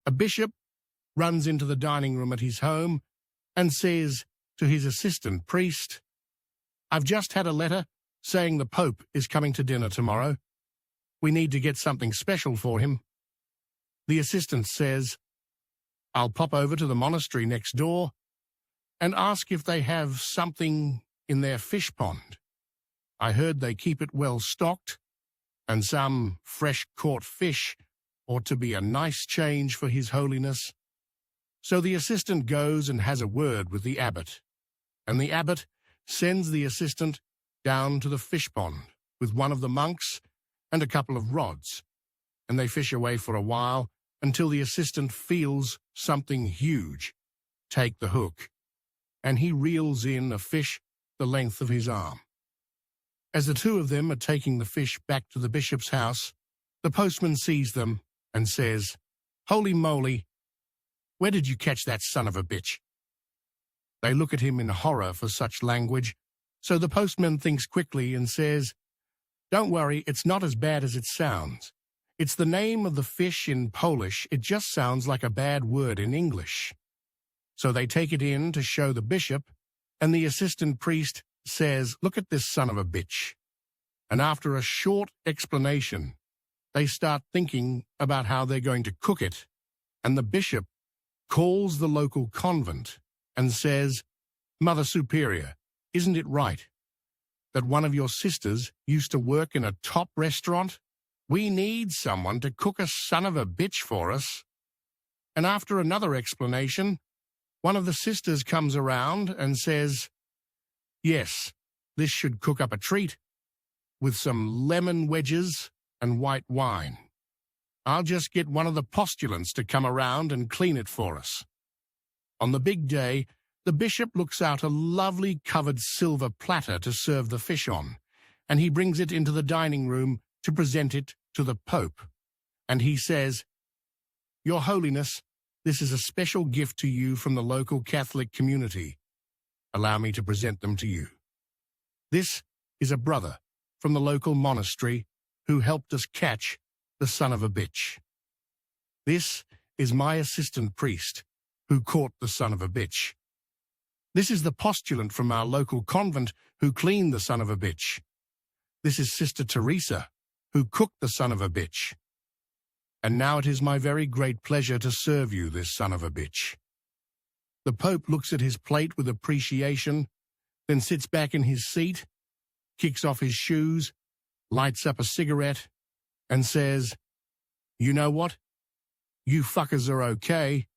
A bishop runs into the dining room at his home and says to his assistant priest, "I've just had a letter saying the Pope is coming to dinner tomorrow. We need to get something special for him." The assistant says, "I'll pop over to the monastery next door and ask if they have something in their fish pond. I heard they keep it well stocked, and some fresh-caught fish ought to be a nice change for His Holiness." So the assistant goes and has a word with the abbot, and the abbot sends the assistant down to the fish pond with one of the monks and a couple of rods, and they fish away for a while until the assistant feels something huge take the hook, and he reels in a fish the length of his arm. As the two of them are taking the fish back to the bishop's house, the postman sees them and says, "Holy moly, where did you catch that son of a bitch?" They look at him in horror for such language, so the postman thinks quickly and says, "Don't worry, it's not as bad as it sounds. It's the name of the fish in Polish. It just sounds like a bad word in English." So they take it in to show the bishop, and the assistant priest says, "Look at this son of a bitch." And after a short explanation, they start thinking about how they're going to cook it, and the bishop calls the local convent and says, "Mother Superior, isn't it right that one of your sisters used to work in a top restaurant? We need someone to cook a son of a bitch for us." And after another explanation, one of the sisters comes around and says, "Yes, this should cook up a treat with some lemon wedges and white wine. I'll just get one of the postulants to come around and clean it for us." On the big day, the bishop looks out a lovely covered silver platter to serve the fish on, and he brings it into the dining room to present it to the Pope. And he says, "Your Holiness, this is a special gift to you from the local Catholic community. Allow me to present them to you. This is a brother from the local monastery who helped us catch the son of a bitch. This is my assistant priest who caught the son of a bitch. This is the postulant from our local convent who cleaned the son of a bitch. This is Sister Teresa who cooked the son of a bitch. And now it is my very great pleasure to serve you this son of a bitch." The Pope looks at his plate with appreciation, then sits back in his seat, kicks off his shoes, lights up a cigarette, and says, "You know what? You fuckers are okay,